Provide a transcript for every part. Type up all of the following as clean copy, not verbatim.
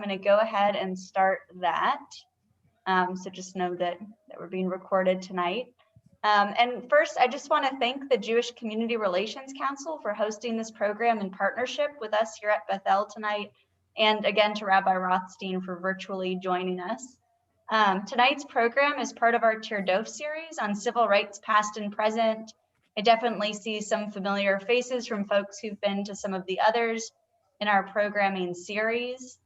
I'm going to go ahead and start that. So just know that we're being recorded tonight. And first, I just want to thank the Jewish Community Relations Council for hosting this program in partnership with us here at Bethel tonight, and again to Rabbi Rothstein for virtually joining us. Tonight's program is part of our Tirdof series on civil rights past and present. I definitely see some familiar faces from folks who've been to some of the others in our programming series.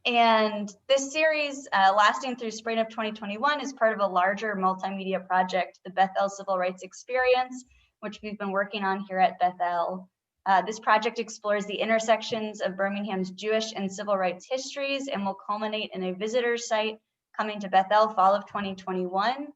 And this series, lasting through spring of 2021, is part of a larger multimedia project, the Bethel Civil Rights Experience, which we've been working on here at Bethel. This project explores the intersections of Birmingham's Jewish and civil rights histories and will culminate in a visitor site coming to Bethel fall of 2021.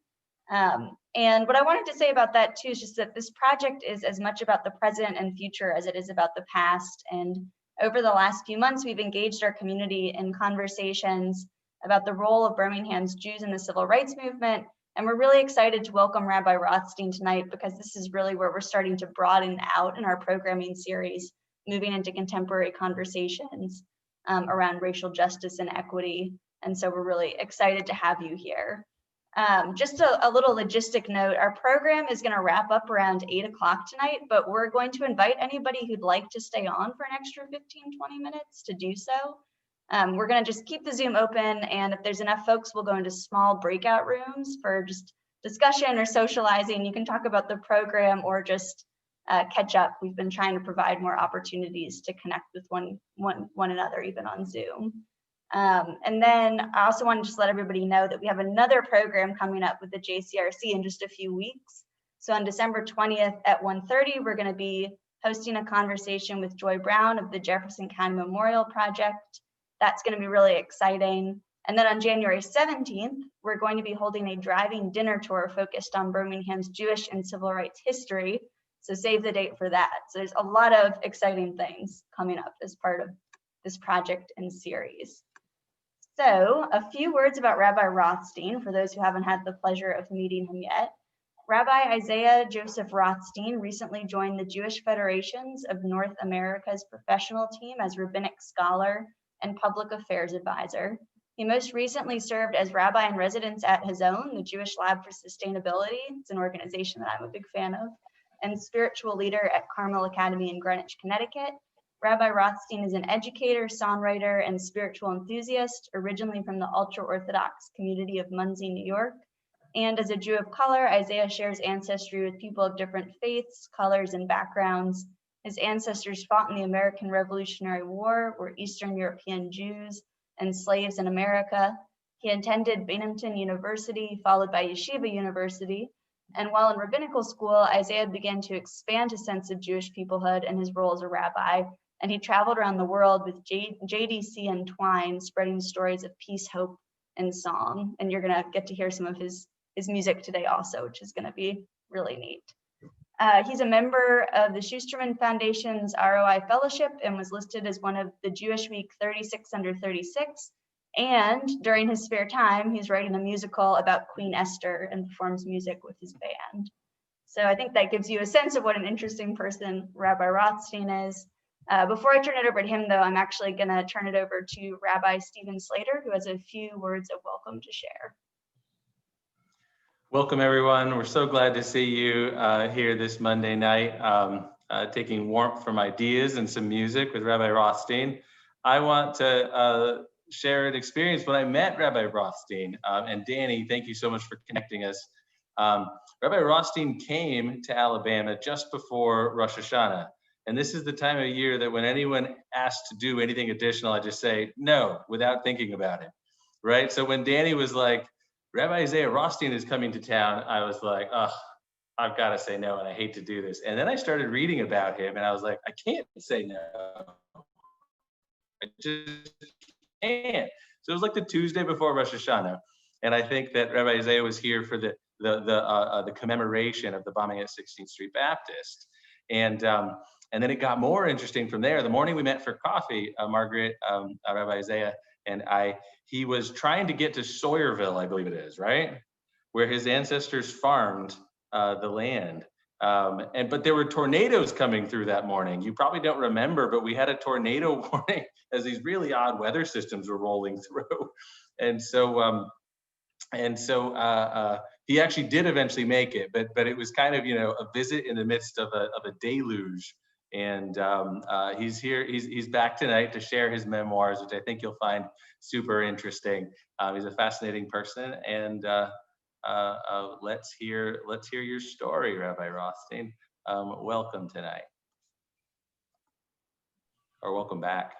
And what I wanted to say about that too is just that this project is as much about the present and future as it is about the past. And over the last few months, we've engaged our community in conversations about the role of Birmingham's Jews in the civil rights movement. And we're really excited to welcome Rabbi Rothstein tonight, because this is really where we're starting to broaden out in our programming series, moving into contemporary conversations around racial justice and equity. And so we're really excited to have you here. Just a little logistic note, our program is going to wrap up around 8 o'clock tonight, but we're going to invite anybody who'd like to stay on for an extra 15, 20 minutes to do so. We're going to just keep the Zoom open, and if there's enough folks, we'll go into small breakout rooms for just discussion or socializing. You can talk about the program or just catch up. We've been trying to provide more opportunities to connect with one another, even on Zoom. And then I also want to just let everybody know that we have another program coming up with the JCRC in just a few weeks. So on December 20th at 1:30, we're going to be hosting a conversation with Joy Brown of the Jefferson County Memorial Project. That's going to be really exciting. And then on January 17th, we're going to be holding a driving dinner tour focused on Birmingham's Jewish and civil rights history. So save the date for that. So there's a lot of exciting things coming up as part of this project and series. So a few words about Rabbi Rothstein for those who haven't had the pleasure of meeting him yet. Rabbi Isaiah Joseph Rothstein recently joined the Jewish Federations of North America's professional team as rabbinic scholar and public affairs advisor. He most recently served as rabbi in residence at his own, the Jewish Lab for Sustainability. It's an organization that I'm a big fan of, and spiritual leader at Carmel Academy in Greenwich, Connecticut. Rabbi Rothstein is an educator, songwriter, and spiritual enthusiast, originally from the ultra-Orthodox community of Monsey, New York. And as a Jew of color, Isaiah shares ancestry with people of different faiths, colors, and backgrounds. His ancestors fought in the American Revolutionary War, were Eastern European Jews and slaves in America. He attended Binghamton University, followed by Yeshiva University. And while in rabbinical school, Isaiah began to expand his sense of Jewish peoplehood and his role as a rabbi. And he traveled around the world with JDC and Twine, spreading stories of peace, hope, and song. And you're gonna get to hear some of his music today also, which is gonna be really neat. He's a member of the Schusterman Foundation's ROI Fellowship and was listed as one of the Jewish Week 36 under 36. And during his spare time, he's writing a musical about Queen Esther and performs music with his band. So I think that gives you a sense of what an interesting person Rabbi Rothstein is. Before I turn it over to him, though, I'm actually going to turn it over to Rabbi Stephen Slater, who has a few words of welcome to share. Welcome, everyone. We're so glad to see you here this Monday night, taking warmth from ideas and some music with Rabbi Rothstein. I want to share an experience when I met Rabbi Rothstein. And Danny, thank you so much for connecting us. Rabbi Rothstein came to Alabama just before Rosh Hashanah. And this is the time of year that when anyone asks to do anything additional, I just say no without thinking about it, right? So when Danny was like, Rabbi Isaiah Rothstein is coming to town, I was like, oh, I've got to say no, and I hate to do this. And then I started reading about him, and I was like, I can't say no. I just can't. So it was like the Tuesday before Rosh Hashanah, and I think that Rabbi Isaiah was here for the commemoration of the bombing at 16th Street Baptist, and then it got more interesting from there. The morning we met for coffee, Margaret, Rabbi Isaiah, and he was trying to get to Sawyerville, I believe it is, right? Where his ancestors farmed the land. But there were tornadoes coming through that morning. You probably don't remember, but we had a tornado warning as these really odd weather systems were rolling through. And so he actually did eventually make it, but it was kind of, a visit in the midst of a deluge. And he's here. He's back tonight to share his memoirs, which I think you'll find super interesting. He's a fascinating person, and let's hear your story, Rabbi Rothstein. Welcome tonight, or welcome back.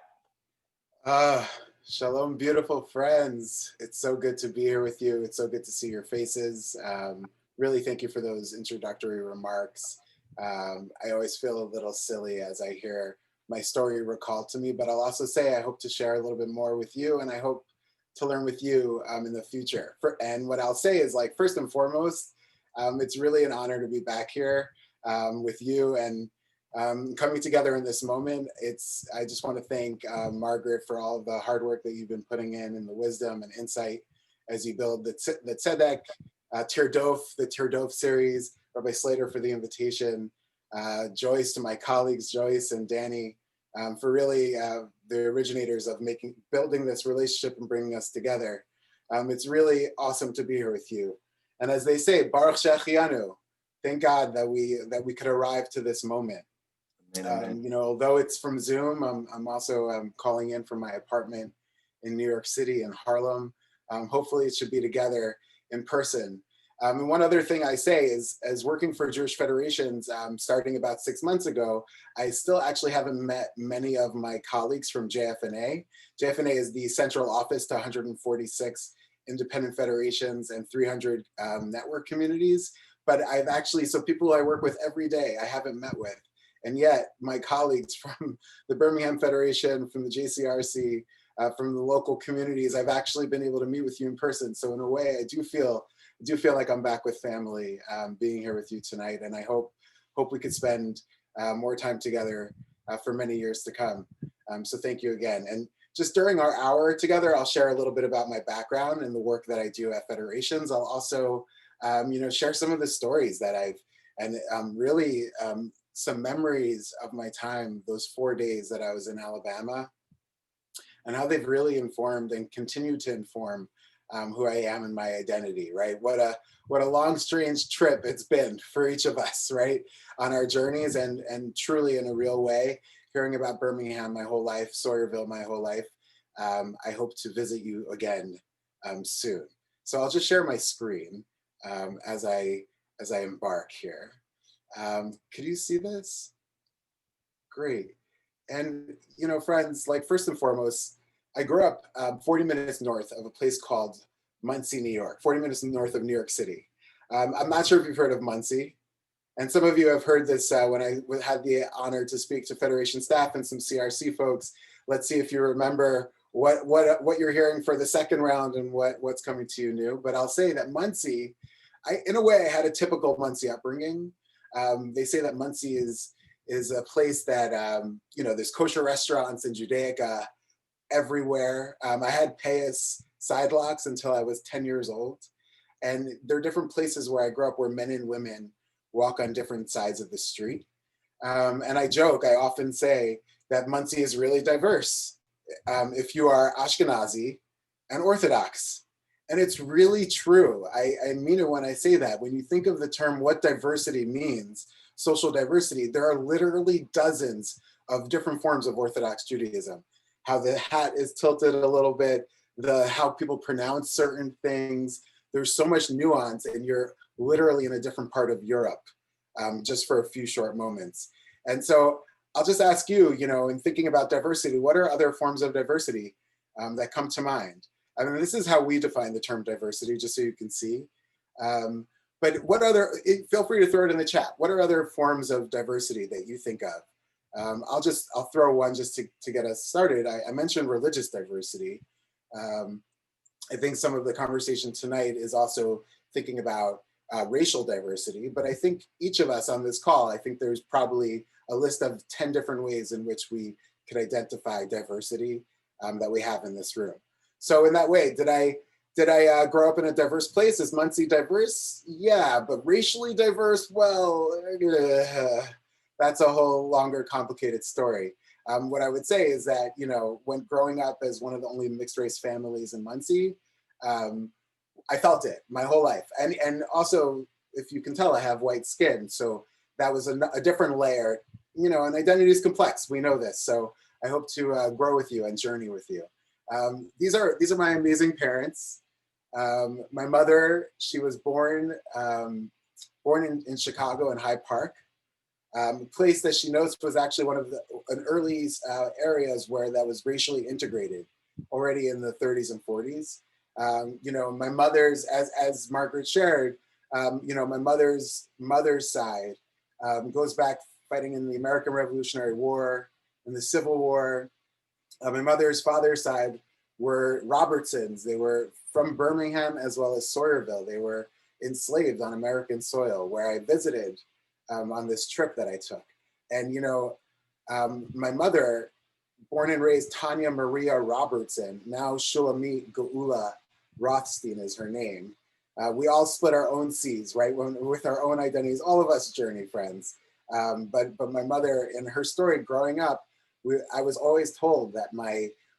Shalom, beautiful friends. It's so good to be here with you. It's so good to see your faces. Really, thank you for those introductory remarks. I always feel a little silly as I hear my story recalled to me, but I'll also say I hope to share a little bit more with you, and I hope to learn with you in the future. And what I'll say is, like, first and foremost, it's really an honor to be back here with you and coming together in this moment. I just want to thank Margaret for all the hard work that you've been putting in the wisdom and insight as you build the Tzedek the Tirdof series, Rabbi Slater for the invitation, Joyce, to my colleagues, Joyce and Danny, for really the originators of building this relationship and bringing us together. It's really awesome to be here with you. And as they say, Baruch Shechianu, thank God that we could arrive to this moment. Although it's from Zoom, I'm also calling in from my apartment in New York City in Harlem. Hopefully it should be together in person. And one other thing I say is, as working for Jewish federations starting about 6 months ago, I still actually haven't met many of my colleagues from JFNA. JFNA is the central office to 146 independent federations and 300 network communities. But so people who I work with every day, I haven't met with. And yet my colleagues from the Birmingham Federation, from the JCRC, from the local communities, I've actually been able to meet with you in person. So in a way, I do feel like I'm back with family being here with you tonight. And I hope we could spend more time together for many years to come. So thank you again. And just during our hour together, I'll share a little bit about my background and the work that I do at federations. I'll also share some of the stories that really some memories of my time, those 4 days that I was in Alabama, and how they've really informed and continue to inform who I am and my identity, right? What a long, strange trip it's been for each of us, right? On our journeys, and truly in a real way, hearing about Birmingham my whole life, Sawyerville my whole life. I hope to visit you again soon. So I'll just share my screen as I embark here. Could you see this? Great. And, friends, like, first and foremost, I grew up 40 minutes north of a place called Monsey, New York, 40 minutes north of New York City. I'm not sure if you've heard of Monsey. And some of you have heard this when I had the honor to speak to Federation staff and some CRC folks. Let's see if you remember what you're hearing for the second round and what's coming to you new. But I'll say that Monsey, in a way, I had a typical Monsey upbringing. They say that Monsey is a place that, there's kosher restaurants in Judaica everywhere. I had payas sidelocks until I was 10 years old. And there are different places where I grew up where men and women walk on different sides of the street. And I often say that Monsey is really diverse if you are Ashkenazi and Orthodox. And it's really true. I mean it when I say that. When you think of the term what diversity means, social diversity, there are literally dozens of different forms of Orthodox Judaism. How the hat is tilted a little bit, how people pronounce certain things. There's so much nuance, and you're literally in a different part of Europe just for a few short moments. And so I'll just ask you, in thinking about diversity, what are other forms of diversity that come to mind? I mean, this is how we define the term diversity, just so you can see. But feel free to throw it in the chat. What are other forms of diversity that you think of? I'll throw one just to get us started. I mentioned religious diversity. I think some of the conversation tonight is also thinking about racial diversity, but I think each of us on this call, I think there's probably a list of 10 different ways in which we could identify diversity that we have in this room. So in that way, did I Did I grow up in a diverse place? Is Monsey diverse? Yeah, but racially diverse? Well, that's a whole longer, complicated story. What I would say is that, when growing up as one of the only mixed race families in Monsey, I felt it my whole life. And also, if you can tell, I have white skin. So that was a different layer, and identity is complex. We know this. So I hope to grow with you and journey with you. These are my amazing parents. My mother, she was born in Chicago in Hyde Park, a place that she notes was actually one of an early areas where that was racially integrated already in the 30s and 40s. My mother's, as Margaret shared, my mother's side goes back fighting in the American Revolutionary War, in the Civil War. My mother's father's side were Robertsons. They were from Birmingham as well as Sawyerville. They were enslaved on American soil, where I visited on this trip that I took. And, my mother, born and raised Tanya Maria Robertson, now Shulamit Geula Rothstein is her name. We all split our own seas, right? With our own identities, all of us journey friends. But my mother, in her story growing up, I was always told that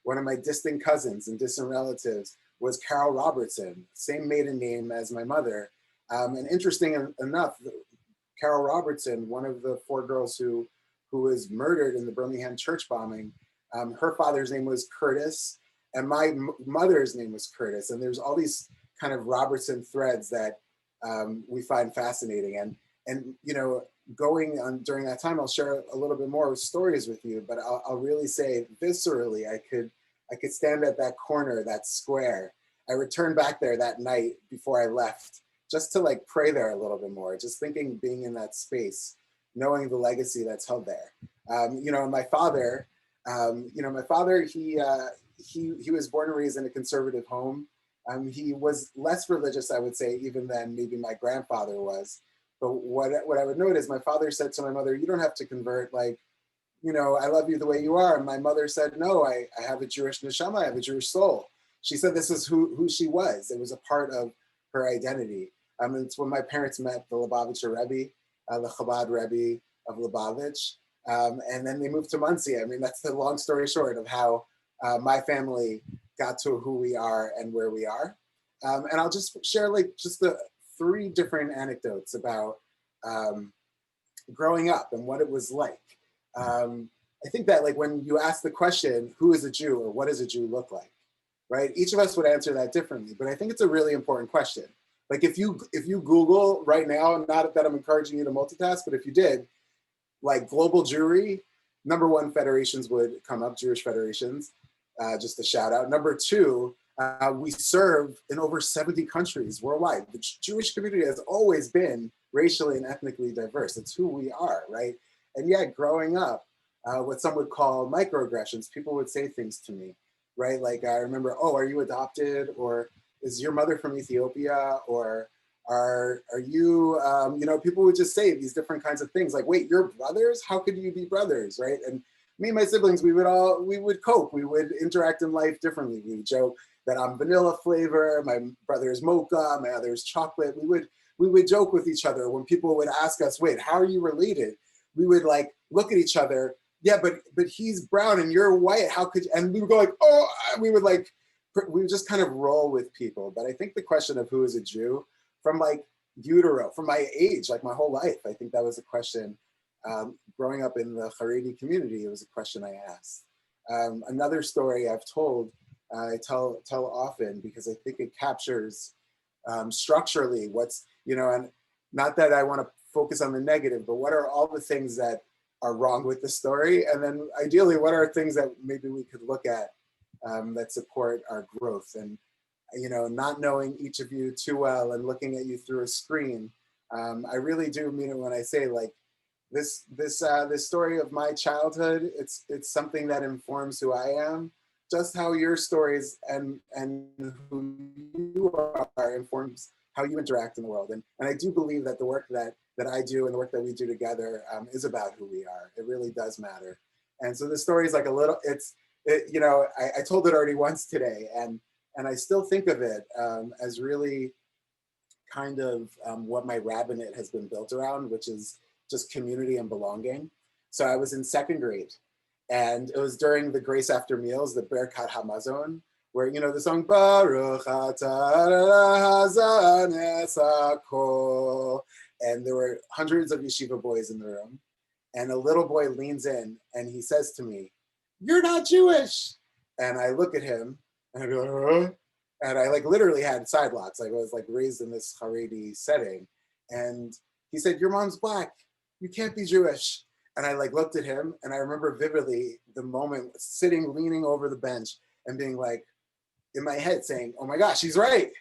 one of my distant cousins and distant relatives was Carol Robertson, same maiden name as my mother. And interesting enough, Carol Robertson, one of the 4 girls who was murdered in the Birmingham church bombing, her father's name was Curtis, and my mother's name was Curtis. And there's all these kind of Robertson threads that we find fascinating. And going on during that time, I'll share a little bit more stories with you, but I'll really say viscerally, I could stand at that corner, that square. I returned back there that night before I left, just to pray there a little bit more, just thinking being in that space, knowing the legacy that's held there. My father, he was born and raised in a conservative home. He was less religious, I would say, even than maybe my grandfather was. But what I would note is my father said to my mother, "You don't have to convert, I love you the way you are." And my mother said, "No, I have a Jewish neshama, I have a Jewish soul." She said this is who she was. It was a part of her identity. It's when my parents met the Lubavitcher Rebbe, the Chabad Rebbe of Lubavitch. And then they moved to Monsey. That's the long story short of how my family got to who we are and where we are. And I'll just share just the 3 different anecdotes about growing up and what it was like. I think that when you ask the question, who is a Jew, or what does a Jew look like, right? Each of us would answer that differently, but I think it's a really important question. If you Google right now, not that I'm encouraging you to multitask, but if you did, global Jewry, number 1 federations would come up, Jewish federations, just a shout out. Number 2, we serve in over 70 countries worldwide. The Jewish community has always been racially and ethnically diverse. It's who we are, right? And yet growing up, what some would call microaggressions, people would say things to me, right? I remember, "Oh, are you adopted?" Or "Is your mother from Ethiopia?" Or are you, people would just say these different kinds of things "Wait, you're brothers? How could you be brothers?" Right? And me and my siblings, we would cope. We would interact in life differently. We would joke that I'm vanilla flavor, my brother is mocha, my other is chocolate. We would joke with each other when people would ask us, "Wait, how are you related?" We would look at each other. "Yeah, but he's brown and you're white. How could you?" And we would go "Oh," we would just kind of roll with people. But I think the question of who is a Jew, from utero, from my age, my whole life, I think that was a question. Growing up in the Haredi community, it was a question I asked. Another story I've told, I tell often because I think it captures structurally what's, and not that I want to focus on the negative, but what are all the things that are wrong with the story? And then ideally, what are things that maybe we could look at that support our growth? And, not knowing each of you too well and looking at you through a screen, I really do mean it when I say this story of my childhood, it's something that informs who I am. Just how your stories and who you are informs how you interact in the world. And I do believe that the work that I do and the work that we do together is about who we are. It really does matter. And so the story is I told it already once today. And And I still think of it as really kind of what my rabbinate has been built around, which is just community and belonging. So I was in second grade, and it was during the Grace After Meals, the Berkat Hamazon, where, you know, the song, Baruch Atah Hazan Es HaKol, and there were hundreds of yeshiva boys in the room, and a little boy leans in and he says to me, "You're not Jewish." And I look at him and I go, "Huh?" And I like literally had side locks. Like I was like raised in this Haredi setting. And he said, "Your mom's Black. You can't be Jewish." And I like looked at him, and I remember vividly the moment sitting, leaning over the bench and being like, in my head saying, "Oh my gosh, he's right.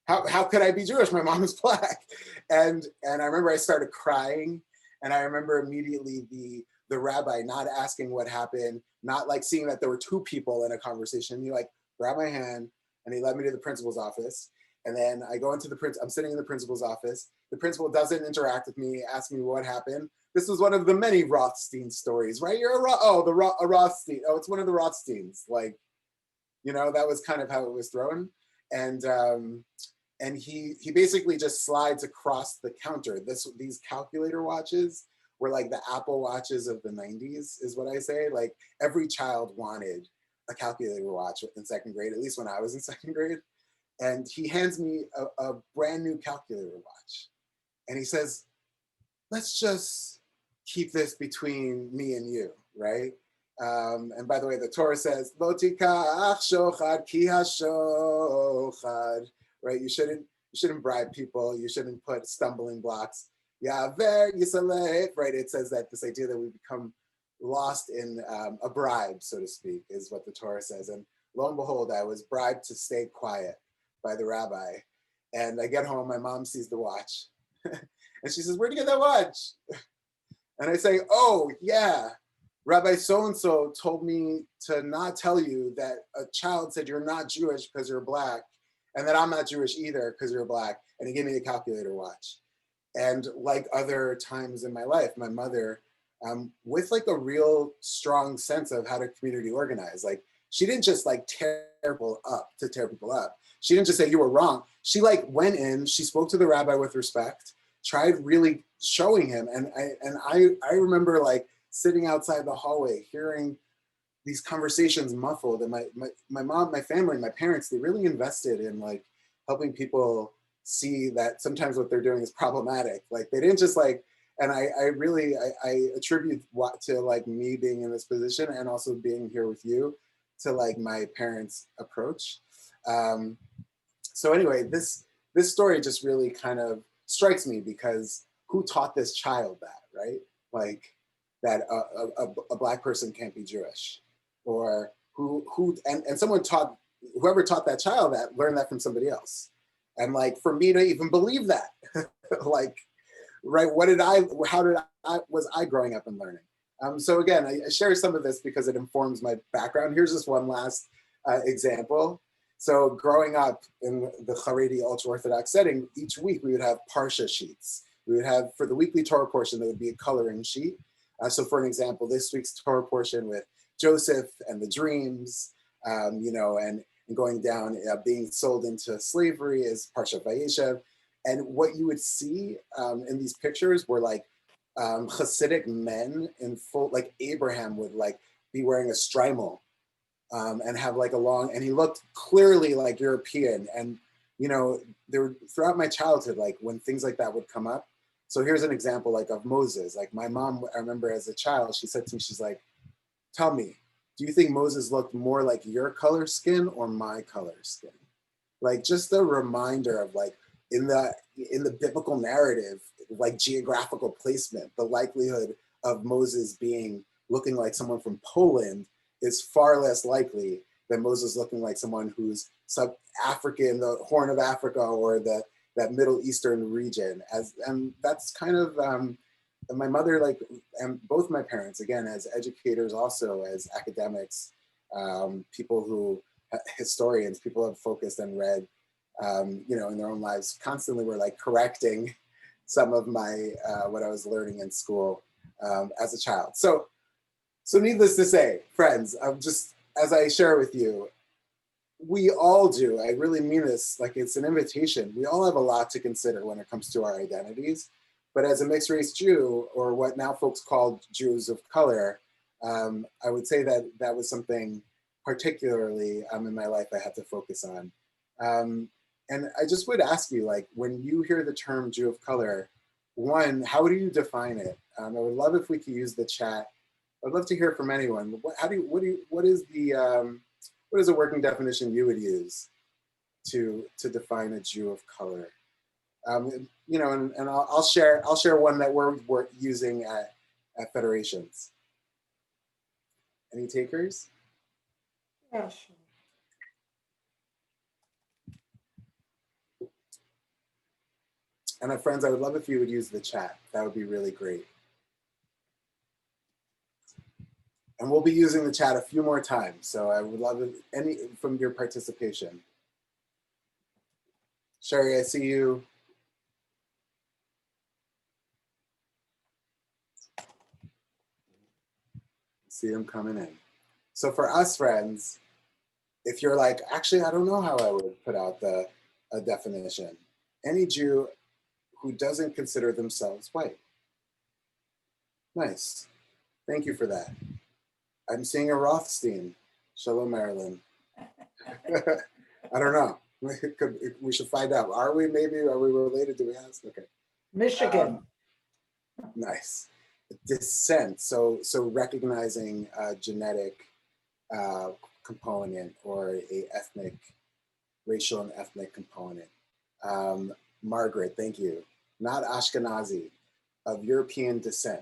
How could I be Jewish? My mom is Black." And I remember I started crying, and I remember immediately the rabbi not asking what happened, not like seeing that there were two people in a conversation. He like grabbed my hand and he led me to the principal's office. And then I go into I'm sitting in the principal's office. The principal doesn't interact with me, ask me what happened. This was one of the many Rothstein stories, right? You're a Rothstein. Oh, it's one of the Rothsteins. Like, you know, that was kind of how it was thrown. And he basically just slides across the counter. These calculator watches were like the Apple watches of the 90s, is what I say. Like every child wanted a calculator watch in second grade, at least when I was in second grade. And he hands me a brand new calculator watch. And he says, "Let's just keep this between me and you," right? And by the way, the Torah says, "Lo tikach shochad ki hashochad," right? You shouldn't bribe people. You shouldn't put stumbling blocks. Yaver yisalef, right? It says that this idea that we become lost in a bribe, so to speak, is what the Torah says. And lo and behold, I was bribed to stay quiet by the rabbi. And I get home, my mom sees the watch. And she says, "Where'd you get that watch?" And I say, "Oh, yeah, Rabbi so-and-so told me to not tell you that a child said you're not Jewish because you're Black, and that I'm not Jewish either because you're Black, and he gave me a calculator watch." And like other times in my life, my mother, with like a real strong sense of how to community organize, like she didn't just like tear people up. She didn't just say you were wrong. She like went in, she spoke to the rabbi with respect, tried really showing him. And I remember like sitting outside the hallway, hearing these conversations muffled. And my mom, my family, my parents, they really invested in like helping people see that sometimes what they're doing is problematic. Like they didn't just like, and I attribute what to like me being in this position and also being here with you to like my parents' approach. So anyway, this story just really kind of strikes me because who taught this child that, right? Like that a Black person can't be Jewish, or and someone taught, whoever taught that child that learned that from somebody else. And like for me to even believe that, like, right, was I growing up and learning? So again, I share some of this because it informs my background. Here's just one last example. So growing up in the Haredi ultra-Orthodox setting, each week we would have Parsha sheets. We would have, for the weekly Torah portion, there would be a coloring sheet. So for an example, this week's Torah portion with Joseph and the dreams, you know, and going down, being sold into slavery is Parsha Vayeshev. And what you would see in these pictures were like Hasidic men in full, like Abraham would like be wearing a strimal and have like a long, and he looked clearly like European. And, you know, there were, throughout my childhood, like when things like that would come up. So here's an example like of Moses. Like my mom, I remember as a child, she said to me, she's like, "Tell me, do you think Moses looked more like your color skin or my color skin?" Like just a reminder of like, in the biblical narrative, like geographical placement, the likelihood of Moses looking like someone from Poland is far less likely than Moses looking like someone who's sub-African, the Horn of Africa, or that Middle Eastern region. And that's kind of, my mother, like, and both my parents, again, as educators, also as academics, people who, historians, people have focused and read, you know, in their own lives, constantly were like correcting some of my, what I was learning in school as a child. So needless to say, friends, just as I share with you, we all do. I really mean this, like it's an invitation. We all have a lot to consider when it comes to our identities. But as a mixed race Jew, or what now folks call Jews of color, I would say that that was something particularly in my life I had to focus on. And I just would ask you, like, when you hear the term Jew of color, one, how do you define it? I would love if we could use the chat. I'd love to hear from anyone. What is a working definition you would use to define a Jew of color? You know, and I'll share one that we're using at federations. Any takers? Yeah, sure. And friends, I would love if you would use the chat. That would be really great. And we'll be using the chat a few more times. So I would love any from your participation. Sherry, I see you. See them coming in. So for us friends, if you're like, actually, I don't know how I would put out a definition. Any Jew who doesn't consider themselves white. Nice. Thank you for that. I'm seeing a Rothstein. Shalom, Marilyn. I don't know. We should find out. Are we related? Do we ask? Okay. Michigan. Nice. Descent. So recognizing a genetic component or a racial and ethnic component. Margaret, thank you. Not Ashkenazi, of European descent,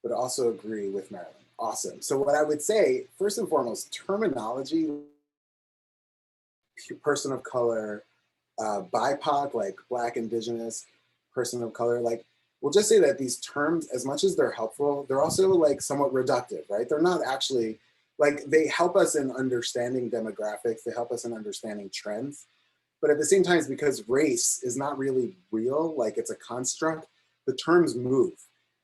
but also agree with Marilyn. Awesome. So what I would say, first and foremost, terminology, person of color, BIPOC, like Black, Indigenous, person of color, like, we'll just say that these terms, as much as they're helpful, they're also like somewhat reductive, right? They're not actually, like, they help us in understanding demographics, they help us in understanding trends, but at the same time, because race is not really real, like it's a construct, the terms move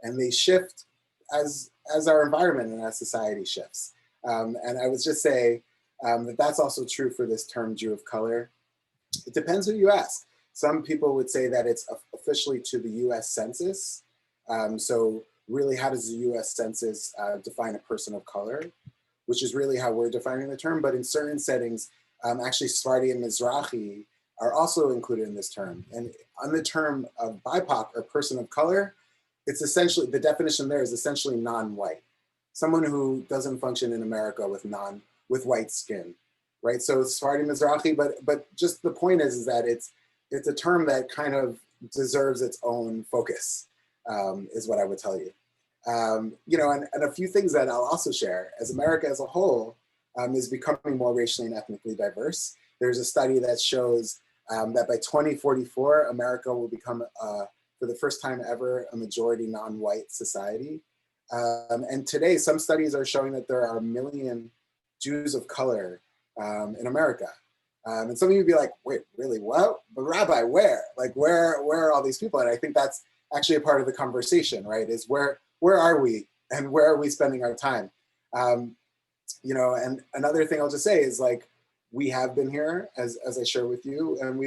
and they shift as our environment and as society shifts. And I would just say that that's also true for this term Jew of color. It depends who you ask. Some people would say that it's officially to the US Census. So really, how does the US Census define a person of color, which is really how we're defining the term. But in certain settings, actually Sephardi and Mizrahi are also included in this term. And on the term of BIPOC or person of color, it's essentially, the definition there is essentially non-white. Someone who doesn't function in America with white skin, right? So Sephardi Mizrahi, but just the point is that it's a term that kind of deserves its own focus, is what I would tell you. You know, and a few things that I'll also share, as America as a whole is becoming more racially and ethnically diverse. There's a study that shows that by 2044, America will become, for the first time ever, a majority non-white society. And today, some studies are showing that there are 1 million Jews of color in America. And some of you would be like, wait, really, what? But Rabbi, where? Like, where are all these people? And I think that's actually a part of the conversation, right? Is where are we and where are we spending our time? You know, and another thing I'll just say is, like, we have been here, as I share with you, and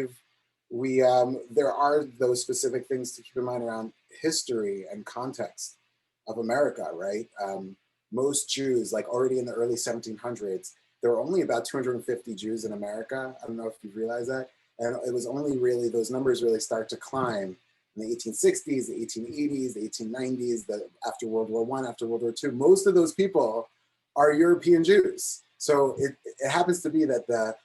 there are those specific things to keep in mind around history and context of America, right? Most Jews, like already in the early 1700s, there were only about 250 Jews in America. I don't know if you realize that. And it was only really, those numbers really start to climb in the 1860s, the 1880s, the 1890s, after World War I, after World War II. Most of those people are European Jews. So it happens to be that the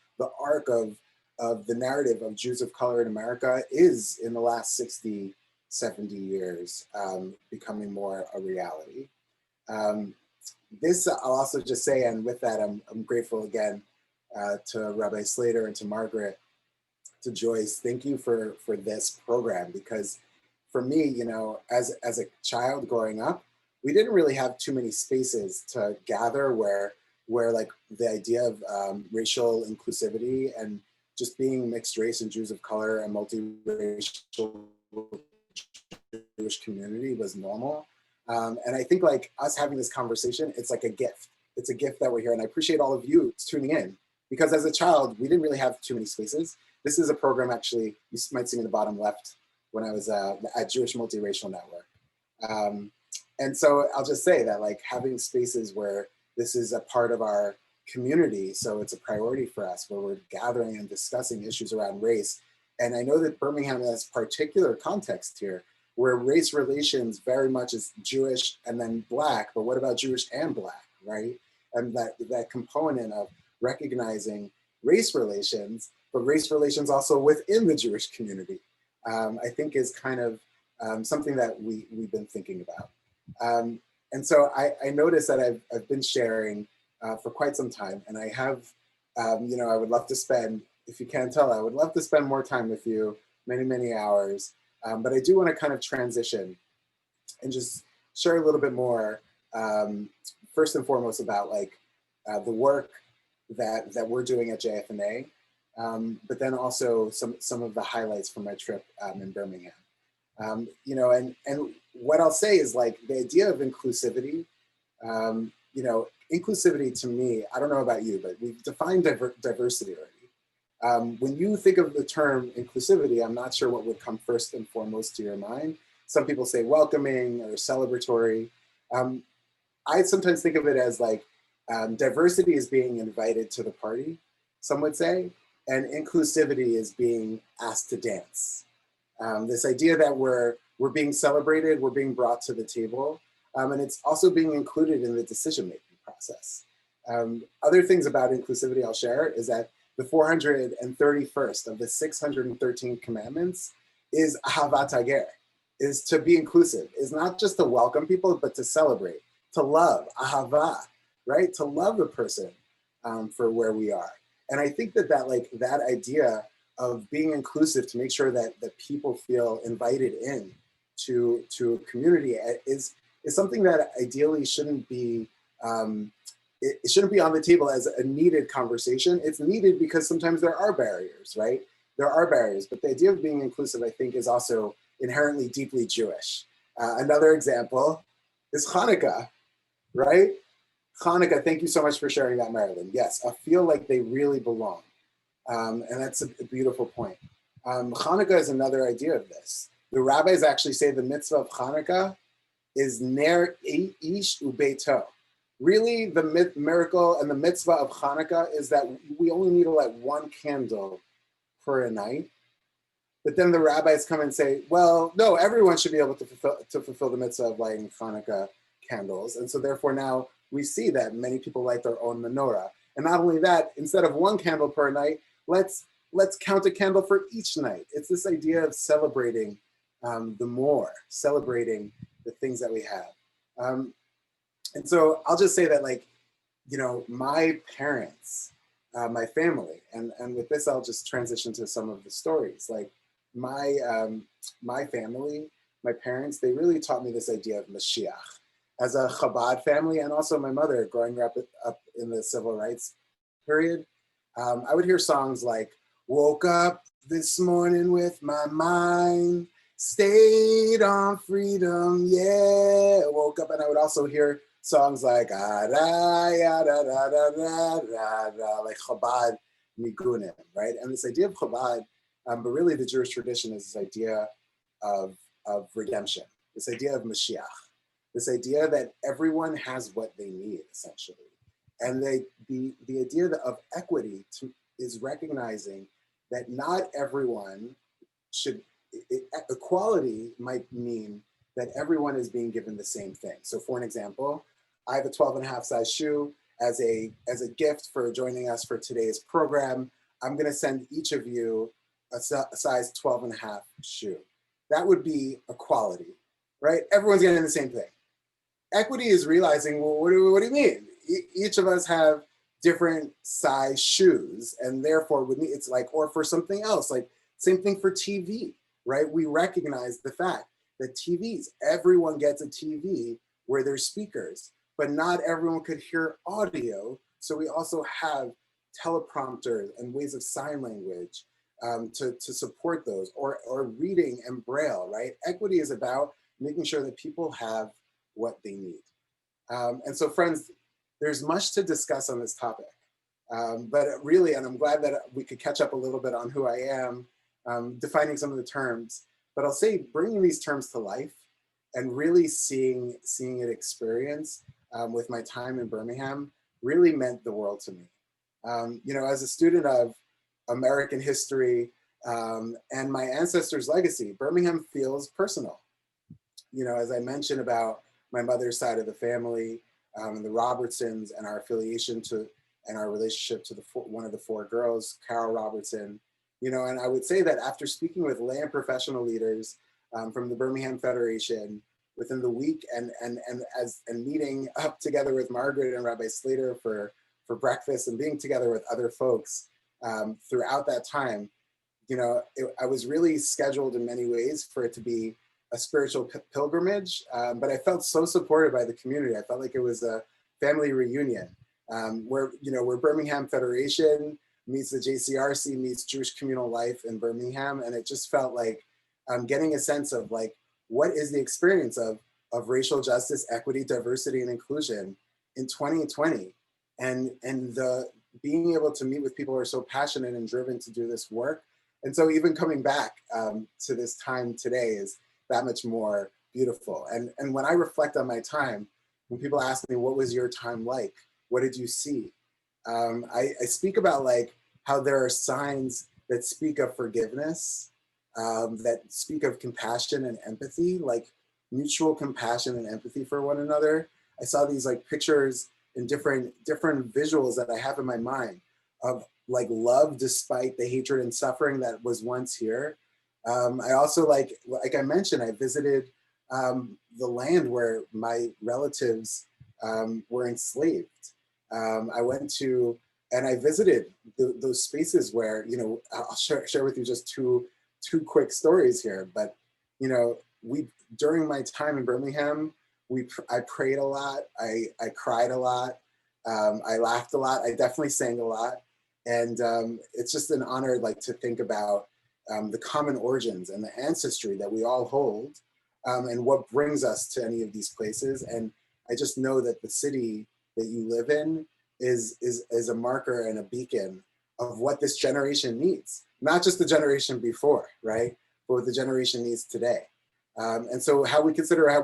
arc of the narrative of Jews of color in America is, in the last 60, 70 years, becoming more a reality. This I'll also just say, and with that, I'm grateful again to Rabbi Slater and to Margaret, to Joyce. Thank you for this program, because for me, you know, as a child growing up, we didn't really have too many spaces to gather where like the idea of racial inclusivity and just being mixed race and Jews of color and multiracial Jewish community was normal. And I think, like, us having this conversation, it's like a gift. It's a gift that we're here. And I appreciate all of you tuning in. Because as a child, we didn't really have too many spaces. This is a program, actually, you might see me in the bottom left, when I was at Jewish Multiracial Network. And so I'll just say that, like, having spaces where this is a part of our community, so it's a priority for us, where we're gathering and discussing issues around race. And I know that Birmingham has particular context here, where race relations very much is Jewish and then Black, but what about Jewish and Black, right? And that component of recognizing race relations, but race relations also within the Jewish community, I think is kind of something that we've been thinking about. And so I noticed that I've been sharing for quite some time, and I have, you know, I would love to spend, if you can't tell, I would love to spend more time with you, many, many hours. But I do want to kind of transition and just share a little bit more, first and foremost, about like the work that we're doing at JFNA, but then also some of the highlights from my trip in Birmingham. You know, and what I'll say is, like, the idea of inclusivity, you know, inclusivity to me, I don't know about you, but we've defined diversity already. When you think of the term inclusivity, I'm not sure what would come first and foremost to your mind. Some people say welcoming or celebratory. I sometimes think of it as like diversity is being invited to the party, some would say, and inclusivity is being asked to dance. This idea that we're being celebrated, we're being brought to the table, and it's also being included in the decision-making process. Other things about inclusivity I'll share is that the 431st of the 613 commandments is ahavat hager, is to be inclusive, is not just to welcome people, but to celebrate, to love, ahava, right? To love the person for where we are. And I think that idea of being inclusive, to make sure that people feel invited in to a community is something that ideally shouldn't be, it shouldn't be on the table as a needed conversation. It's needed because sometimes there are barriers, right? There are barriers, but the idea of being inclusive, I think, is also inherently deeply Jewish. Another example is Hanukkah, right? Hanukkah, thank you so much for sharing that, Marilyn. Yes, I feel like they really belong. And that's a beautiful point. Hanukkah is another idea of this. The rabbis actually say the mitzvah of Hanukkah is ner ish ubeito. Really, the miracle and the mitzvah of Hanukkah is that we only need to light one candle per night. But then the rabbis come and say, well, no, everyone should be able to fulfill the mitzvah of lighting Hanukkah candles. And so therefore now we see that many people light their own menorah. And not only that, instead of one candle per night, let's count a candle for each night. It's this idea of celebrating the more, celebrating the things that we have. And so I'll just say that, like, you know, my parents, my family, and with this, I'll just transition to some of the stories. Like my family, my parents, they really taught me this idea of Mashiach. As a Chabad family, and also my mother growing up in the civil rights period, I would hear songs like, woke up this morning with my mind, stayed on freedom, yeah, woke up. And I would also hear songs like, like Chabad Nigunim, right? And this idea of Chabad, but really the Jewish tradition is this idea of redemption, this idea of Mashiach, this idea that everyone has what they need, essentially. And the idea of equity is recognizing that not everyone should, equality might mean that everyone is being given the same thing. So for an example, I have a 12.5 size shoe. As a gift for joining us for today's program, I'm gonna send each of you a size 12.5 shoe. That would be equality, right? Everyone's getting the same thing. Equity is realizing, well, what do you mean? Each of us have different size shoes, and therefore with me, it's like, or for something else, like same thing for TV, right? We recognize the fact that TVs, everyone gets a TV where there's speakers, but not everyone could hear audio. So we also have teleprompters and ways of sign language to support those, or reading and Braille, right? Equity is about making sure that people have what they need. And so friends, there's much to discuss on this topic. But really, and I'm glad that we could catch up a little bit on who I am, defining some of the terms. But I'll say bringing these terms to life and really seeing it experience with my time in Birmingham really meant the world to me. As a student of American history and my ancestors' legacy, Birmingham feels personal. As I mentioned about my mother's side of the family, the Robertsons, and our affiliation to and our relationship to one of the four girls, Carol Robertson. And I would say that after speaking with lay and professional leaders from the Birmingham Federation within the week, and meeting up together with Margaret and Rabbi Slater for breakfast, and being together with other folks throughout that time, I was really scheduled in many ways for it to be a spiritual pilgrimage, but I felt so supported by the community. I felt like it was a family reunion where Birmingham Federation meets the JCRC, meets Jewish communal life in Birmingham. And it just felt like getting a sense of like, what is the experience of racial justice, equity, diversity, and inclusion in 2020? And the being able to meet with people who are so passionate and driven to do this work. And so even coming back to this time today is that much more beautiful. And when I reflect on my time, when people ask me, what was your time like? What did you see? I speak about like how there are signs that speak of forgiveness, that speak of compassion and empathy, like mutual compassion and empathy for one another. I saw these like pictures and different visuals that I have in my mind of like love despite the hatred and suffering that was once here. I also like I mentioned, I visited the land where my relatives were enslaved. I went to, and I visited those spaces where, I'll share with you just two quick stories here. But, during my time in Birmingham, I prayed a lot. I cried a lot. I laughed a lot. I definitely sang a lot. And it's just an honor, like, to think about the common origins and the ancestry that we all hold, and what brings us to any of these places. And I just know that the city that you live in is a marker and a beacon of what this generation needs. Not just the generation before, right? But what the generation needs today. And so how we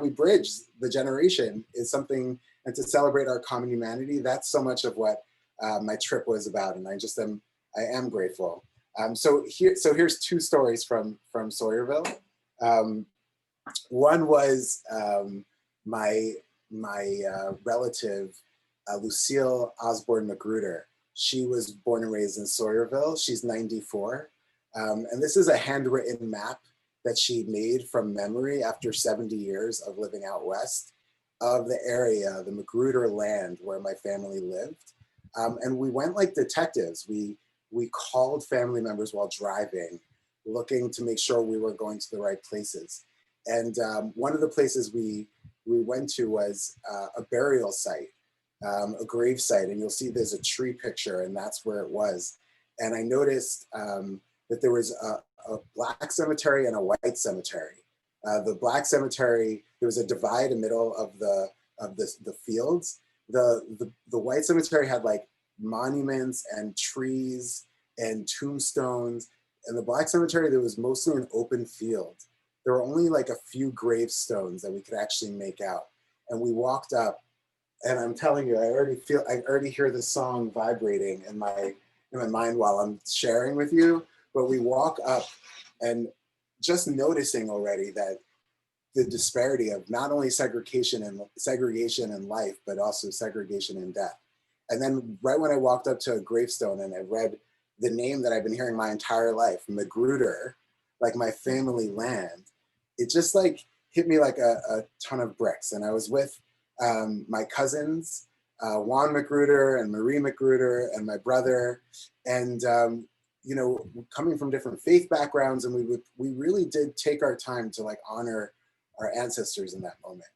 bridge the generation is something, and to celebrate our common humanity, that's so much of what my trip was about. And I am grateful. So here's two stories from Sawyerville. One was my relative, Lucille Osborne Magruder. She was born and raised in Sawyerville. She's 94. And this is a handwritten map that she made from memory after 70 years of living out west of the area, the Magruder land where my family lived. And we went like detectives. We called family members while driving, looking to make sure we were going to the right places. And one of the places we went to was a burial site, a grave site, and you'll see there's a tree picture, and that's where it was. And I noticed that there was a black cemetery and a white cemetery. The black cemetery, there was a divide in the middle of the fields. The white cemetery had like monuments and trees and tombstones. And the black cemetery, there was mostly an open field. There were only like a few gravestones that we could actually make out. And we walked up, and I'm telling you, I already hear the song vibrating in my mind while I'm sharing with you. But we walk up, and just noticing already that the disparity of not only segregation in life, but also segregation in death. And then right when I walked up to a gravestone and I read the name that I've been hearing my entire life, Magruder, like my family land, it just like hit me like a ton of bricks. And I was with my cousins, Juan Magruder and Marie Magruder, and my brother, and coming from different faith backgrounds, and we really did take our time to like honor our ancestors in that moment.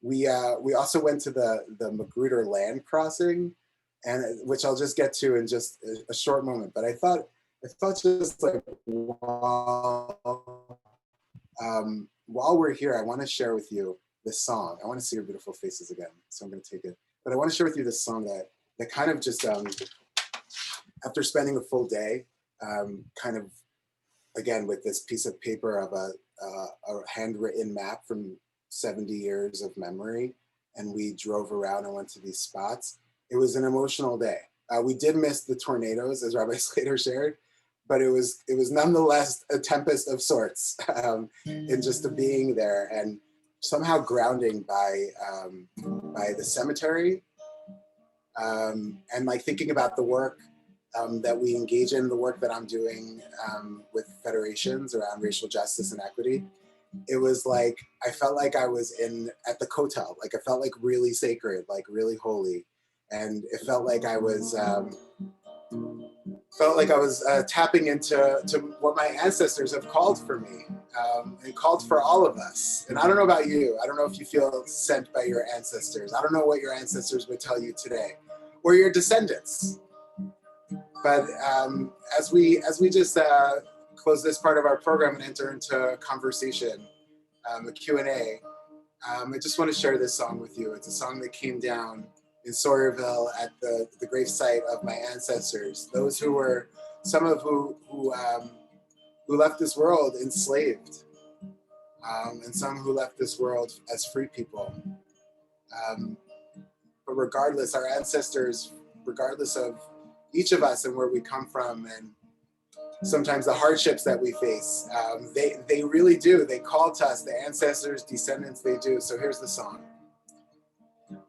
We also went to the Magruder land crossing, and which I'll just get to in just a short moment. But I thought just like while we're here, I want to share with you this song. I want to see your beautiful faces again, so I'm going to take it. But I want to share with you this song that that kind of just, after spending a full day, kind of, again, with this piece of paper of a handwritten map from 70 years of memory, and we drove around and went to these spots. It was an emotional day. We did miss the tornadoes, as Rabbi Slater shared, but it was nonetheless a tempest of sorts, in just the being there and somehow grounding by the cemetery, and like thinking about the work that we engage in, the work that I'm doing with federations around racial justice and equity. It was like, I felt like I was at the Kotel, like I felt like really sacred, like really holy. And it felt like I was tapping into what my ancestors have called for me, and called for all of us. And I don't know about you. I don't know if you feel sent by your ancestors. I don't know what your ancestors would tell you today, or your descendants. But as we just close this part of our program and enter into a conversation, a Q&A, I just want to share this song with you. It's a song that came down in Sawyerville at the gravesite of my ancestors, those who were, some of who left this world enslaved, and some who left this world as free people. But regardless, our ancestors, regardless of each of us and where we come from, and sometimes the hardships that we face, they really do. They call to us, the ancestors, descendants, they do. So here's the song.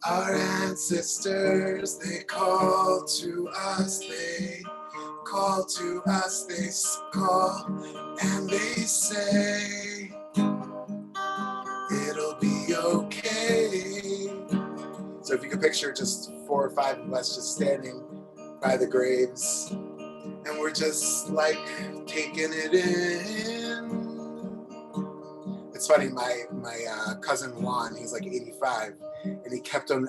Our ancestors, they call to us, they call to us, they call, and they say, it'll be okay. So if you can picture just 4 or 5 of us just standing by the graves, and we're just like taking it in. It's funny, my cousin Juan, he's like 85, and he kept on,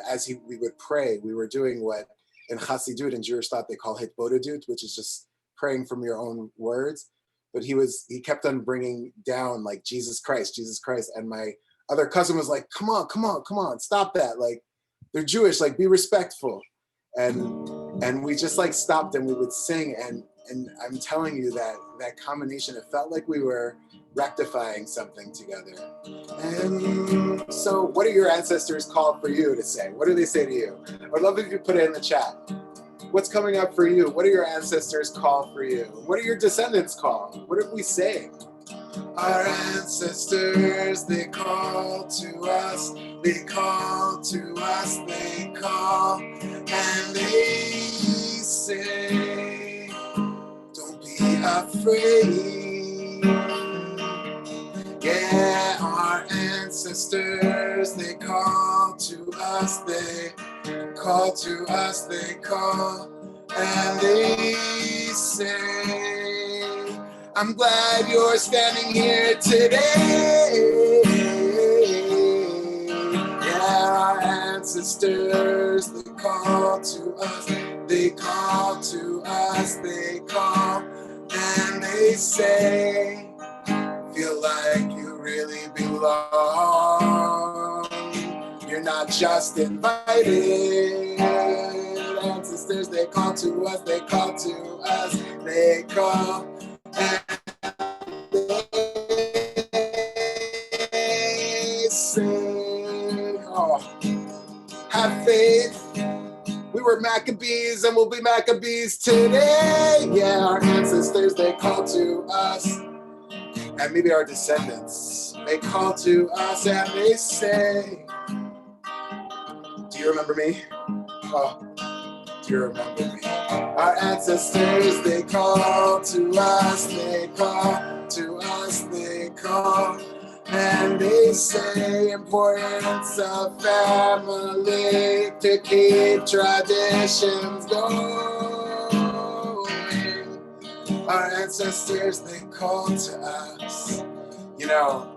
we would pray, we were doing what in Chassidut and Jewish thought they call hitbodedut, which is just praying from your own words. But he kept on bringing down like Jesus Christ, and my other cousin was like, come on, stop that, like they're Jewish, like be respectful. And we just like stopped and we would sing, and I'm telling you that combination, it felt like we were rectifying something together. And so what do your ancestors call for you to say? What do they say to you? I'd love if you put it in the chat. What's coming up for you? What do your ancestors call for you? What do your descendants call? What are we saying? Our ancestors, they call to us, they call to us, they call, and they say, don't be afraid. Yeah, our ancestors, they call to us, they call to us, they call, and they say, I'm glad you're standing here today. Yeah, our ancestors, they call to us, they call to us, they call, and they say, feel like you really belong. You're not just invited. Ancestors, they call to us, they call to us, they call, and they say, oh, have faith. We were Maccabees and we'll be Maccabees today. Yeah, our ancestors, they call to us. And maybe our descendants, they call to us and they say, do you remember me? Oh, do you remember me? Our ancestors, they call to us, they call to us, they call, and they say importance of family to keep traditions going. Our ancestors, they call to us. You know,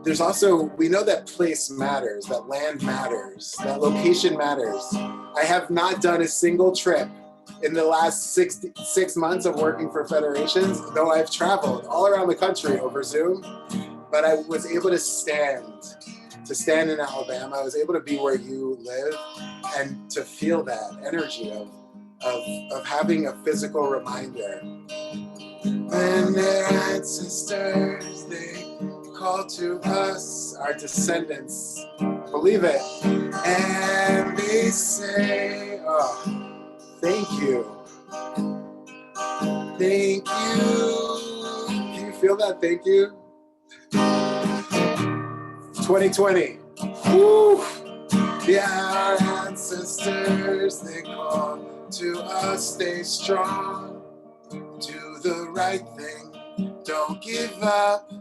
there's also, we know that place matters, that land matters, that location matters. I have not done a single trip in the last 6 months of working for federations, though I've traveled all around the country over Zoom, but I was able to stand to stand in Alabama. I was able to be where you live and to feel that energy of having a physical reminder. When their ancestors, they call to us, our descendants, believe it, and they say, oh, thank you. Thank you. Can you feel that? Thank you. 2020. Woo! Yeah, our ancestors, they call to us, stay strong. Do the right thing. Don't give up.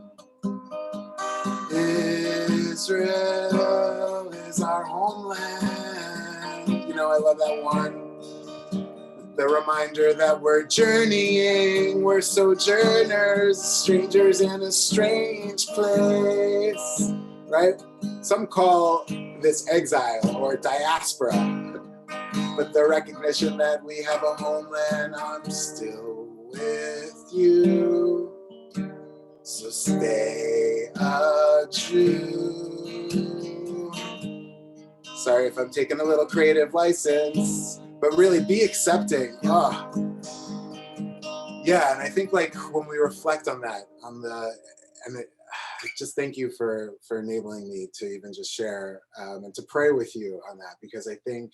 Israel is our homeland. You know, I love that one. The reminder that we're journeying, we're sojourners, strangers in a strange place, right? Some call this exile or diaspora, but the recognition that we have a homeland, I'm still with you. So stay a Jew. Sorry if I'm taking a little creative license, but really be accepting. Oh. Yeah, and I think like when we reflect on that, just thank you for enabling me to even just share and to pray with you on that, because I think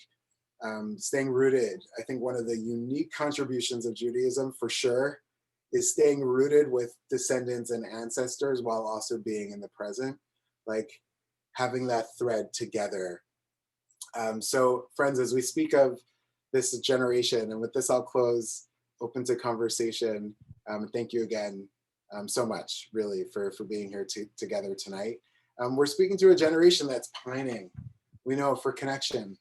staying rooted, I think one of the unique contributions of Judaism for sure is staying rooted with descendants and ancestors while also being in the present, like having that thread together. So friends, as we speak of this generation, and with this I'll close, open to conversation. Thank you again so much, really, for being here together tonight. We're speaking to a generation that's pining, we know, for connection,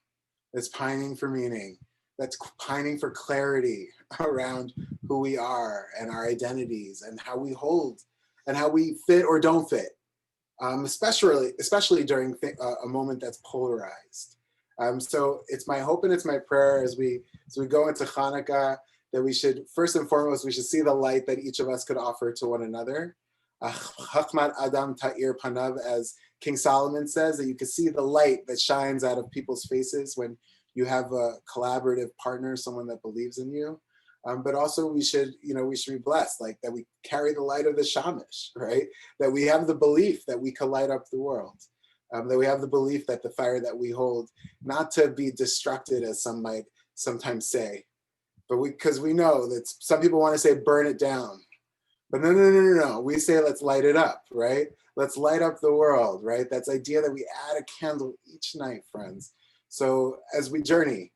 that's pining for meaning, that's pining for clarity around who we are and our identities and how we hold and how we fit or don't fit, especially during a moment that's polarized. So it's my hope and it's my prayer as we go into Hanukkah that we should, first and foremost, we should see the light that each of us could offer to one another. Chachmat Adam Ta'ir Panav, as King Solomon says, that you can see the light that shines out of people's faces when you have a collaborative partner, someone that believes in you. But also we should be blessed, like that we carry the light of the Shamash, right? That we have the belief that we could light up the world. That we have the belief that the fire that we hold, not to be destructed, as some might sometimes say, but because we know that some people want to say burn it down, but no. We say let's light it up, right? Let's light up the world, right? That's the idea that we add a candle each night, friends. So as we journey,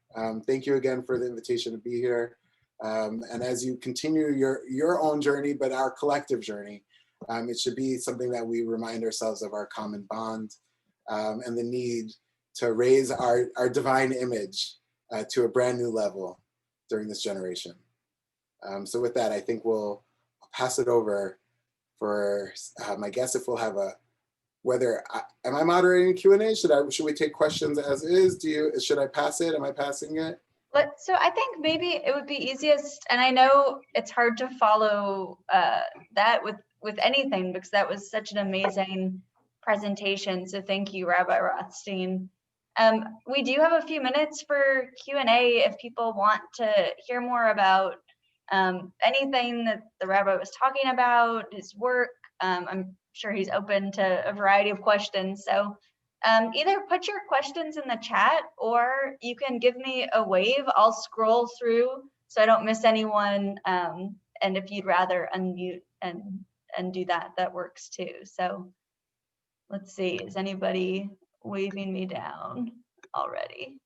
thank you again for the invitation to be here, and as you continue your own journey, but our collective journey, it should be something that we remind ourselves of our common bond. And the need to raise our divine image to a brand new level during this generation. So with that, I think we'll pass it over for my guess if we'll have am I moderating Q&A? Should we take questions as is? Should I pass it? Am I passing it? So I think maybe it would be easiest, and I know it's hard to follow that with anything because that was such an amazing presentation. So thank you, Rabbi Rothstein. We do have a few minutes for Q&A if people want to hear more about anything that the rabbi was talking about, his work. I'm sure he's open to a variety of questions. So either put your questions in the chat or you can give me a wave. I'll scroll through so I don't miss anyone. And if you'd rather unmute and do that, that works too. So let's see, is anybody waving me down already?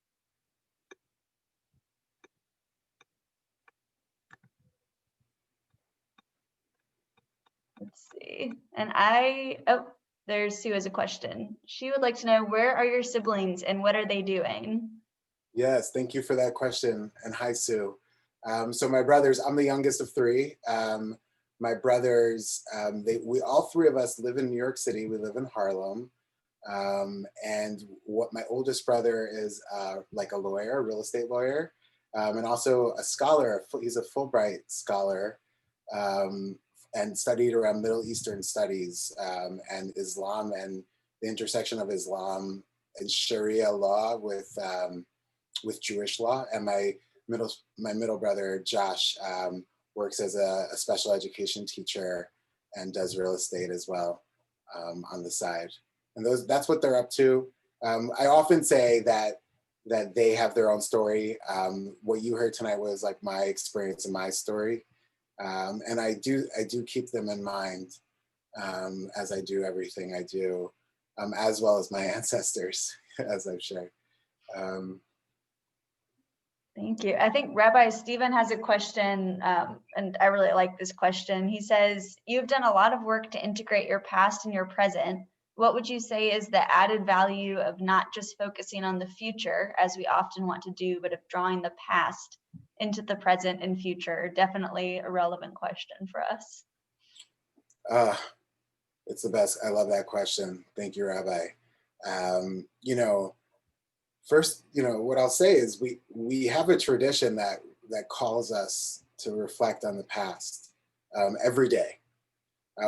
Let's see. And there's Sue has a question. She would like to know, where are your siblings and what are they doing? Yes, thank you for that question. And hi, Sue. So my brothers, I'm the youngest of three. My brothers, we all three of us live in New York City. We live in Harlem. And what my oldest brother is like a lawyer, a real estate lawyer, and also a scholar. He's a Fulbright scholar. And studied around Middle Eastern studies and Islam and the intersection of Islam and Sharia law with Jewish law. And my middle brother, Josh, works as a special education teacher and does real estate as well on the side. And that's what they're up to. I often say that they have their own story. What you heard tonight was like my experience and my story. And I do keep them in mind as I do everything I do, as well as my ancestors, as I've shared. Thank you. I think Rabbi Stephen has a question, and I really like this question. He says, you've done a lot of work to integrate your past and your present. What would you say is the added value of not just focusing on the future, as we often want to do, but of drawing the past into the present and future? Definitely a relevant question for us. It's the best. I love that question. Thank you, Rabbi. First, what I'll say is we have a tradition that calls us to reflect on the past every day.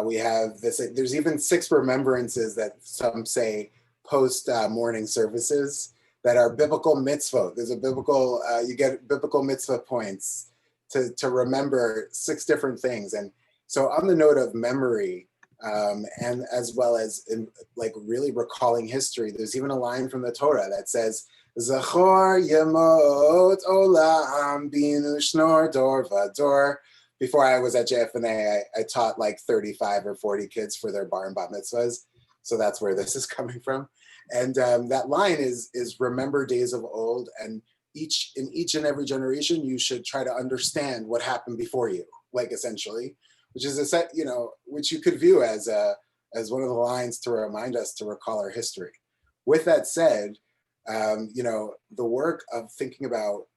We have this, there's even 6 remembrances that some say post morning services that are biblical mitzvot. There's a biblical, you get biblical mitzvah points to remember 6 different things. And so on the note of memory, and as well as in, like really recalling history, there's even a line from the Torah that says, Zachor yemot olam binu shnor dor vador. Before I was at JFNA, I taught like 35 or 40 kids for their bar and bat mitzvahs. So that's where this is coming from. And that line is remember days of old, and in each and every generation, you should try to understand what happened before you, like essentially, which is a set, which you could view as one of the lines to remind us to recall our history. With that said, the work of thinking about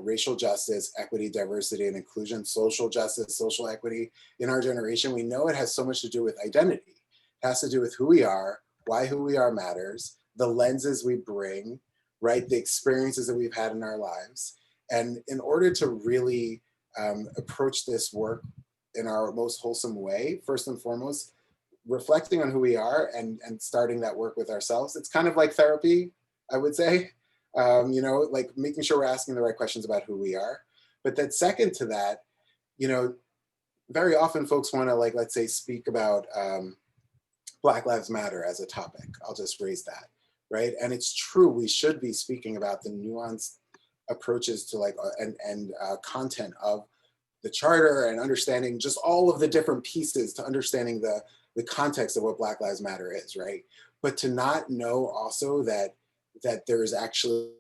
racial justice, equity, diversity, and inclusion, social justice, social equity in our generation, we know it has so much to do with identity. It has to do with who we are, why who we are matters, the lenses we bring, right? The experiences that we've had in our lives. And in order to really approach this work in our most wholesome way, first and foremost, reflecting on who we are and starting that work with ourselves. It's kind of like therapy, I would say. Like making sure we're asking the right questions about who we are. But then second to that, very often folks want to, like, let's say, speak about Black Lives Matter as a topic. I'll just raise that, right? And it's true, we should be speaking about the nuanced approaches to content of the charter and understanding just all of the different pieces to understanding the context of what Black Lives Matter is, right? But to not know also that there is actually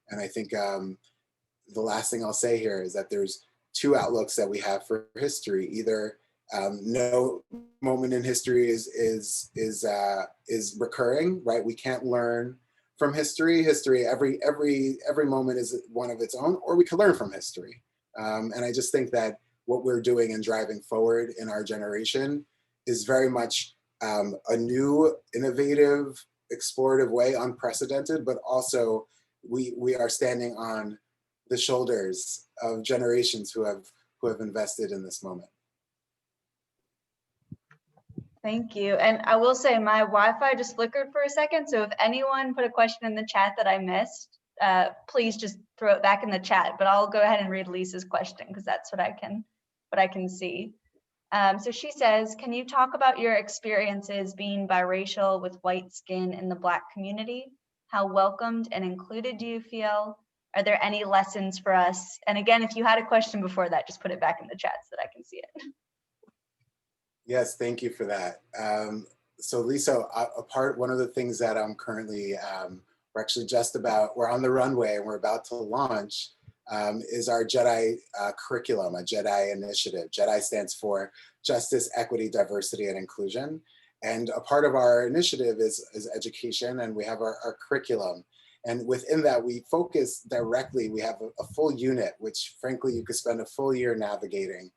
and I think the last thing I'll say here is that there's 2 outlooks that we have for history. Either no moment in history is recurring, right? We can't learn from history. Every moment is one of its own, or we can learn from history. And I just think that what we're doing and driving forward in our generation is very much a new, innovative, explorative way, unprecedented, but also we are standing on the shoulders of generations who have invested in this moment. Thank you. And I will say my Wi-Fi just flickered for a second. So if anyone put a question in the chat that I missed, please just throw it back in the chat. But I'll go ahead and read Lisa's question because that's what I can see. So she says, can you talk about your experiences being biracial with white skin in the Black community? How welcomed and included do you feel? Are there any lessons for us? And again, if you had a question before that, just put it back in the chat so that I can see it. Yes, thank you for that. So Lisa, one of the things that I'm currently, we're on the runway and we're about to launch is our JEDI curriculum, a JEDI initiative. JEDI stands for Justice, Equity, Diversity, and Inclusion. And a part of our initiative is education, and we have our curriculum. And within that, we focus directly, we have a full unit, which frankly, you could spend a full year navigating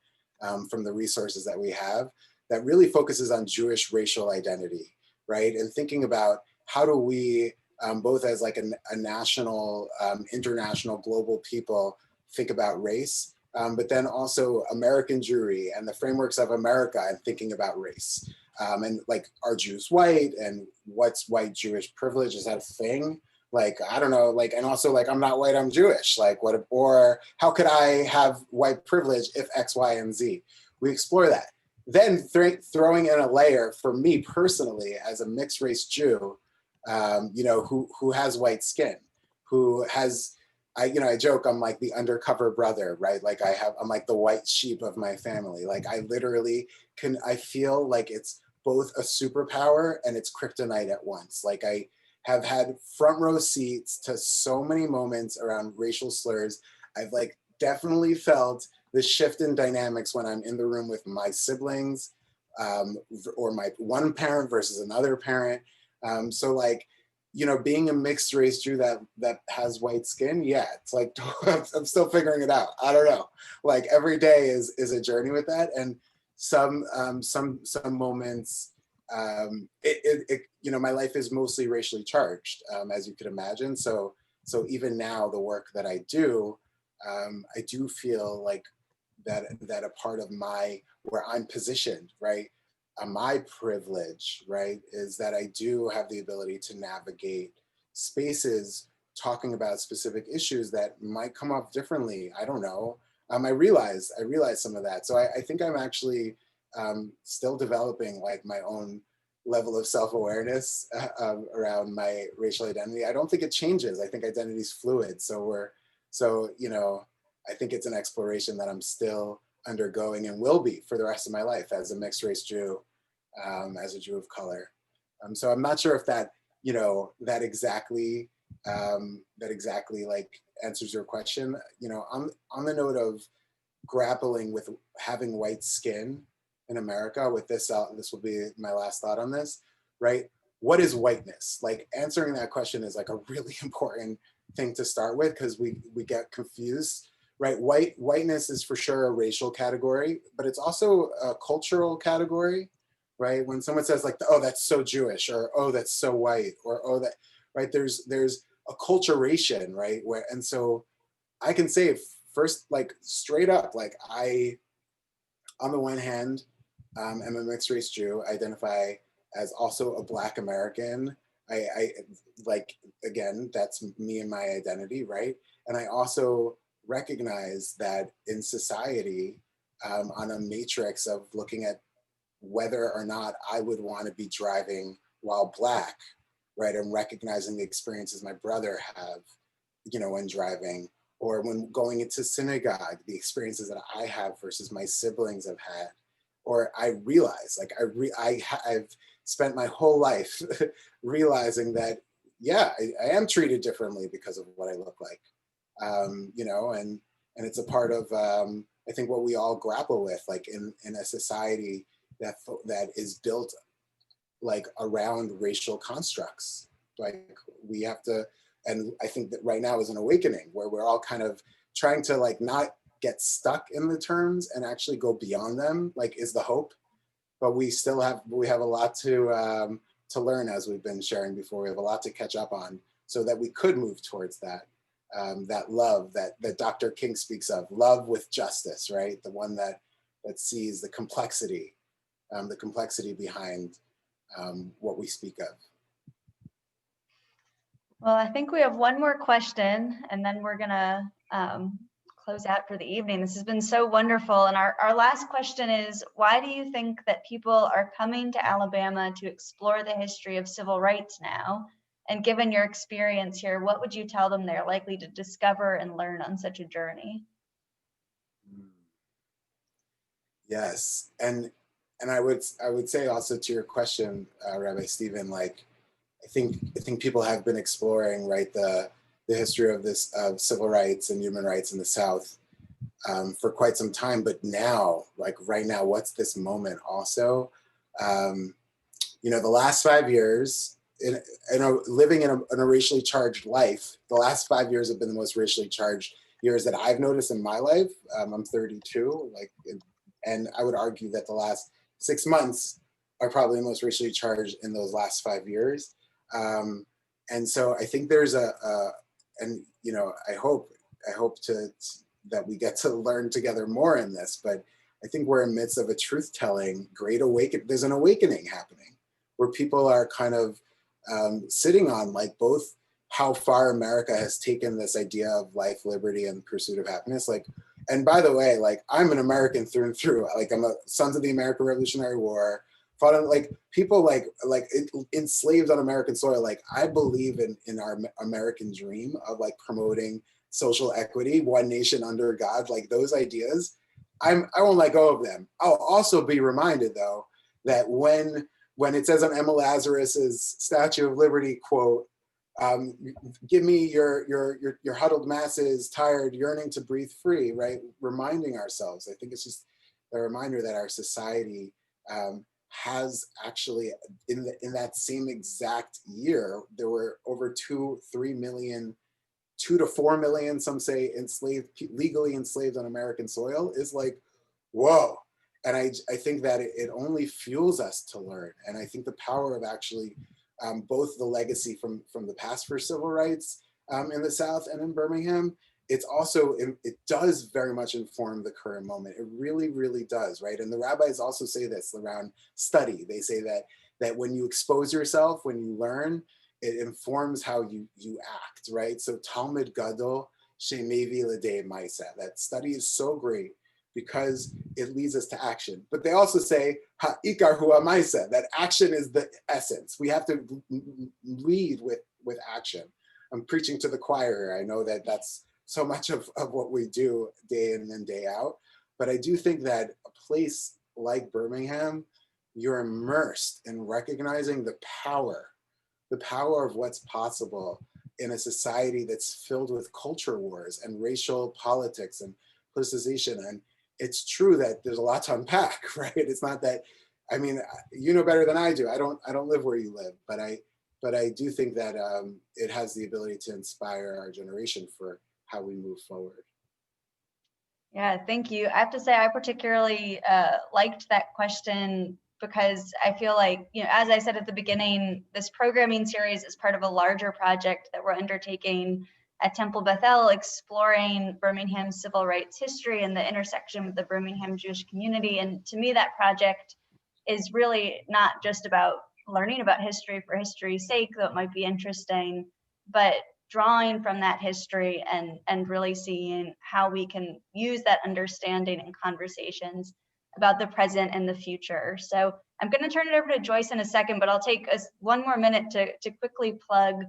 from the resources that we have, that really focuses on Jewish racial identity, right? And thinking about how do we, both as like a national, international, global people, think about race, but then also American Jewry and the frameworks of America and thinking about race. And like, are Jews white, and what's white Jewish privilege? Is that a thing? Like, I don't know, like, and also like, I'm not white, I'm Jewish. Like what, or how could I have white privilege if X, Y, and Z? We explore that. Then throwing in a layer for me personally as a mixed race Jew, you know, who has white skin, who has, I joke, I'm like the undercover brother, right? Like I'm like the white sheep of my family. Like I literally I feel like it's both a superpower and it's kryptonite at once. Like I have had front row seats to so many moments around racial slurs. I've like definitely felt the shift in dynamics when I'm in the room with my siblings, or my one parent versus another parent. So like, you know, being a mixed race Jew that has white skin, yeah, it's like, I'm still figuring it out. I don't know. Like every day is a journey with that. And some moments, you know, my life is mostly racially charged, as you could imagine. So even now, the work that I do feel like that a part of where I'm positioned, right? My privilege, right, is that I do have the ability to navigate spaces talking about specific issues that might come up differently. I don't know. I realize some of that. So I think I'm actually still developing like my own level of self-awareness around my racial identity. I don't think it changes. I think identity is fluid. So, you know, I think it's an exploration that I'm still undergoing and will be for the rest of my life as a mixed race Jew, as a Jew of color. So I'm not sure if that, you know, that exactly like answers your question. You know, on the note of grappling with having white skin in America, with this will be my last thought on this, right? What is whiteness? Like answering that question is like a really important thing to start with, because we get confused, right? Whiteness is for sure a racial category, but it's also a cultural category, right? When someone says like, oh, that's so Jewish, or oh, that's so white, or oh, that, right? There's acculturation, right? And so I can say first, like straight up, like on the one hand, am a mixed race Jew, identify as also a Black American. I like, again, that's me and my identity, right? And I also recognize that in society, on a matrix of looking at whether or not I would want to be driving while Black, right? And recognizing the experiences my brother have, you know, when driving, or when going into synagogue, the experiences that I have versus my siblings have had. Or I realize, like I've spent my whole life realizing that, yeah, I am treated differently because of what I look like, you know, and it's a part of, I think, what we all grapple with, like in a society that is built like around racial constructs. Like we have to, and I think that right now is an awakening where we're all kind of trying to like not get stuck in the terms and actually go beyond them, like is the hope. But we have a lot to learn, as we've been sharing before. We have a lot to catch up on so that we could move towards that, that love that Dr. King speaks of, love with justice, right? The one that sees the complexity behind what we speak of. Well, I think we have one more question, and then we're gonna close out for the evening. This has been so wonderful. And our last question is, why do you think that people are coming to Alabama to explore the history of civil rights now? And given your experience here, what would you tell them they're likely to discover and learn on such a journey? Yes, and I would say also to your question, Rabbi Stephen, like I think people have been exploring, right, the history of civil rights and human rights in the South for quite some time, but now, like right now, what's this moment also? you know, the last 5 years, living in a racially charged life, the last 5 years have been the most racially charged years that I've noticed in my life. I'm 32, and I would argue that the last 6 months are probably the most racially charged in those last 5 years. And so I think there's and you know, I hope that we get to learn together more in this, but I think we're in the midst of a truth-telling, there's an awakening happening where people are kind of sitting on like both how far America has taken this idea of life, liberty, and pursuit of happiness. Like, and by the way, like I'm an American through and through. Like I'm a sons of the American Revolutionary War, fought on, like people like enslaved on American soil. Like I believe in our American dream of like promoting social equity, one nation under God, like those ideas. I won't let go of them. I'll also be reminded though that when it says on Emma Lazarus's Statue of Liberty quote, give me your huddled masses, tired, yearning to breathe free, right? Reminding ourselves. I think it's just a reminder that our society has actually, in that same exact year, there were over 2 to 4 million, some say, legally enslaved on American soil. Is like, whoa. And I think that it only fuels us to learn. And I think the power of actually both the legacy from the past for civil rights in the South and in Birmingham, it does very much inform the current moment. It really, really does, right? And the rabbis also say this around study. They say that when you expose yourself, when you learn, it informs how you act, right? So Talmud Gadol shemevi l'dei ma'aseh. That study is so great because it leads us to action. But they also say ha'ikar hu ha'ma'aseh, that action is the essence. We have to lead with action. I'm preaching to the choir. I know that that's so much of what we do day in and day out. But I do think that a place like Birmingham, you're immersed in recognizing the power of what's possible in a society that's filled with culture wars and racial politics and politicization. And it's true that there's a lot to unpack, right? It's not that, I mean, you know better than I do. I don't live where you live, but I do think that it has the ability to inspire our generation for how we move forward. Yeah, thank you. I have to say, I particularly liked that question because I feel like, you know, as I said at the beginning, this programming series is part of a larger project that we're undertaking at Temple Bethel, exploring Birmingham's civil rights history and the intersection with the Birmingham Jewish community. And to me, that project is really not just about learning about history for history's sake, though it might be interesting, but drawing from that history and really seeing how we can use that understanding in conversations about the present and the future. So I'm going to turn it over to Joyce in a second, but I'll take one more minute to quickly plug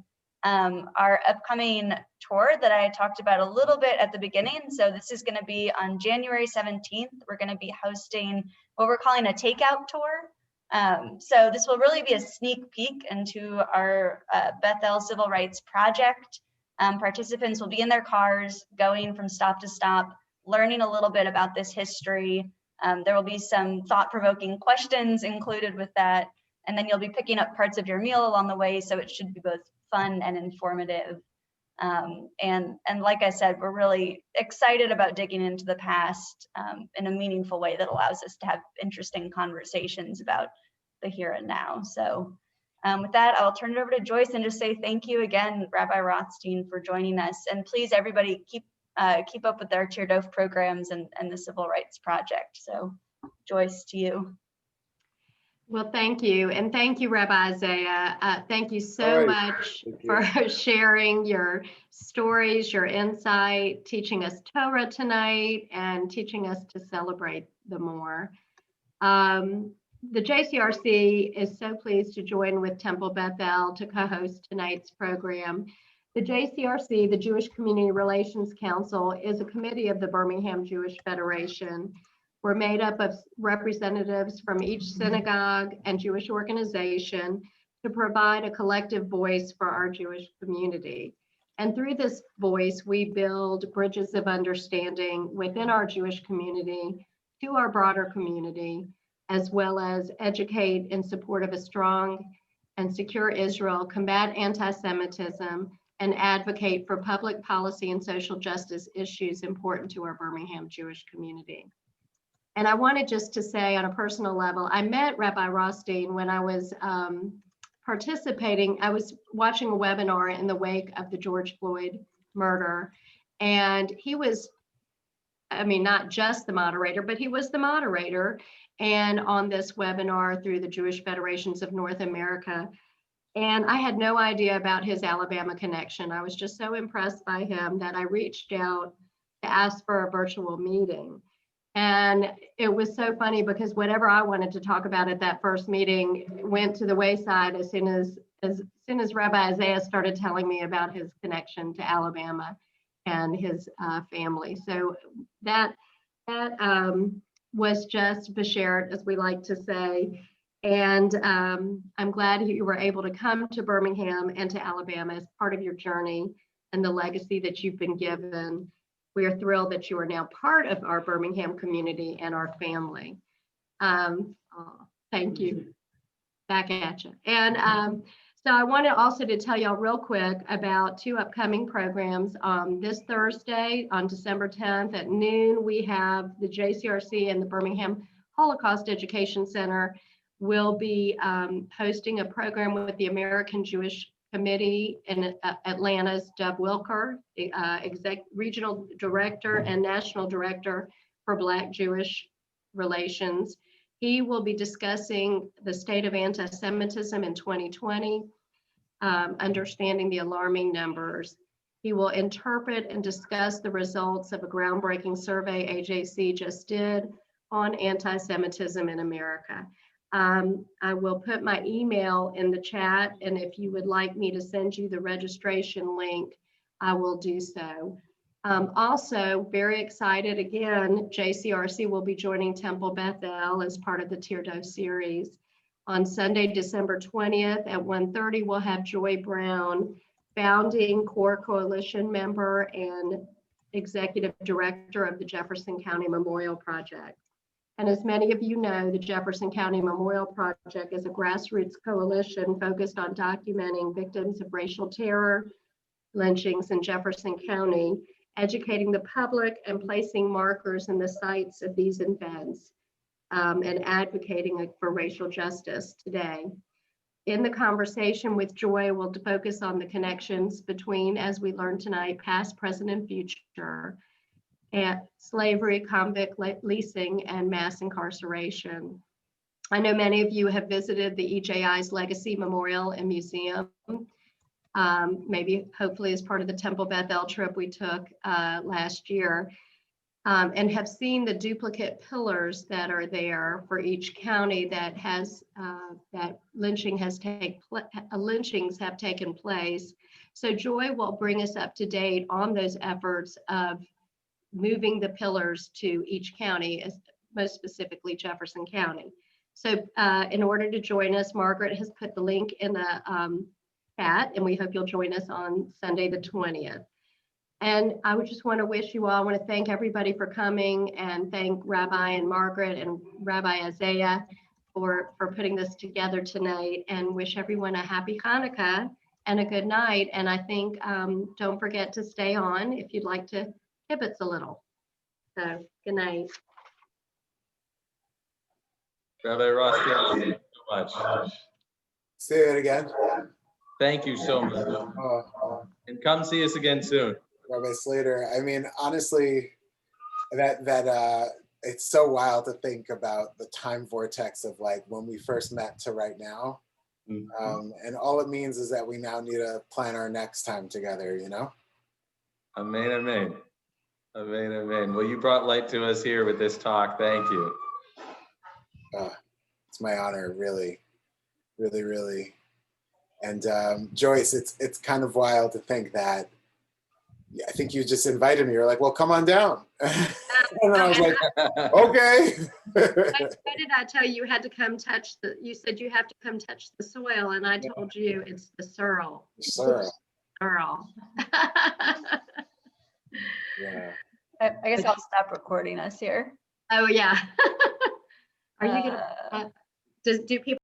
our upcoming tour that I talked about a little bit at the beginning. So this is going to be on January 17th. We're going to be hosting what we're calling a takeout tour. So this will really be a sneak peek into our Bethel Civil Rights Project. Participants will be in their cars, going from stop to stop, learning a little bit about this history. There will be some thought-provoking questions included with that, and then you'll be picking up parts of your meal along the way, so it should be both fun and informative. And like I said, we're really excited about digging into the past in a meaningful way that allows us to have interesting conversations about the here and now. So with that, I'll turn it over to Joyce and just say thank you again, Rabbi Rothstein, for joining us. And please, everybody, keep up with our Tirdof programs and the Civil Rights Project. So Joyce, to you. Well, thank you. And thank you, Rabbi Isaiah. Thank you so much for sharing your stories, your insight, teaching us Torah tonight, and teaching us to celebrate the more. The JCRC is so pleased to join with Temple Bethel to co-host tonight's program. The JCRC, the Jewish Community Relations Council, is a committee of the Birmingham Jewish Federation. We're made up of representatives from each synagogue and Jewish organization to provide a collective voice for our Jewish community. And through this voice, we build bridges of understanding within our Jewish community to our broader community, as well as educate in support of a strong and secure Israel, combat anti-Semitism, and advocate for public policy and social justice issues important to our Birmingham Jewish community. And I wanted just to say on a personal level, I met Rabbi Rothstein when I was participating. I was watching a webinar in the wake of the George Floyd murder, and he was, I mean, not just the moderator, but he was the moderator, and on this webinar through the Jewish Federations of North America. And I had no idea about his Alabama connection. I was just so impressed by him that I reached out to ask for a virtual meeting. And it was so funny because whatever I wanted to talk about at that first meeting went to the wayside as soon as Rabbi Isaiah started telling me about his connection to Alabama and his family. So that was just beshert, as we like to say. And I'm glad you were able to come to Birmingham and to Alabama as part of your journey and the legacy that you've been given. We are thrilled that you are now part of our Birmingham community and our family. Thank you. Back at you. And so I wanted also to tell y'all real quick about two upcoming programs. This Thursday on December 10th at noon, we have the JCRC and the Birmingham Holocaust Education Center will be hosting a program with the American Jewish Committee in Atlanta's Deb Wilker, Regional Director and National Director for Black Jewish Relations. He will be discussing the state of anti-Semitism in 2020, understanding the alarming numbers. He will interpret and discuss the results of a groundbreaking survey AJC just did on anti-Semitism in America. I will put my email in the chat, and if you would like me to send you the registration link, I will do so. Also, very excited again, JCRC will be joining Temple Bethel as part of the Tirdo series. On Sunday, December 20th at 1:30, we'll have Joy Brown, founding core coalition member and executive director of the Jefferson County Memorial Project. And as many of you know, the Jefferson County Memorial Project is a grassroots coalition focused on documenting victims of racial terror, lynchings in Jefferson County, educating the public and placing markers in the sites of these events, and advocating for racial justice today. In the conversation with Joy, we'll focus on the connections between, as we learned tonight, past, present, and future, and slavery, convict leasing, and mass incarceration. I know many of you have visited the EJI's Legacy Memorial and Museum, maybe hopefully as part of the Temple Bethel trip we took last year, and have seen the duplicate pillars that are there for each county that has that lynchings have taken place. So Joy will bring us up to date on those efforts of moving the pillars to each county, most specifically Jefferson County. So in order to join us, Margaret has put the link in the chat, and we hope you'll join us on Sunday the 20th. And I would just want to wish you all, I want to thank everybody for coming and thank Rabbi and Margaret and Rabbi Isaiah for putting this together tonight, and wish everyone a happy Hanukkah and a good night. And I think don't forget to stay on if you'd like to kibitz a little. So good night. Rabbi Rothstein, thank you so much. Say it again. Thank you so much. And come see us again soon. Rabbi Slater, I mean, honestly, that it's so wild to think about the time vortex of like when we first met to right now. Mm-hmm. And all it means is that we now need to plan our next time together, you know? Amen, amen. Amen, amen. Well, you brought light to us here with this talk. Thank you. It's my honor, really, really, really. And Joyce, it's kind of wild to think that, I think you just invited me. You're like, well, come on down. And I was like, okay. What did I tell you? You had to come touch you said you have to come touch the soil, and I told you it's the sorrel. Sorrel. Sorrel. Yeah. I guess I'll stop recording us here. Oh, yeah. Are you gonna, do people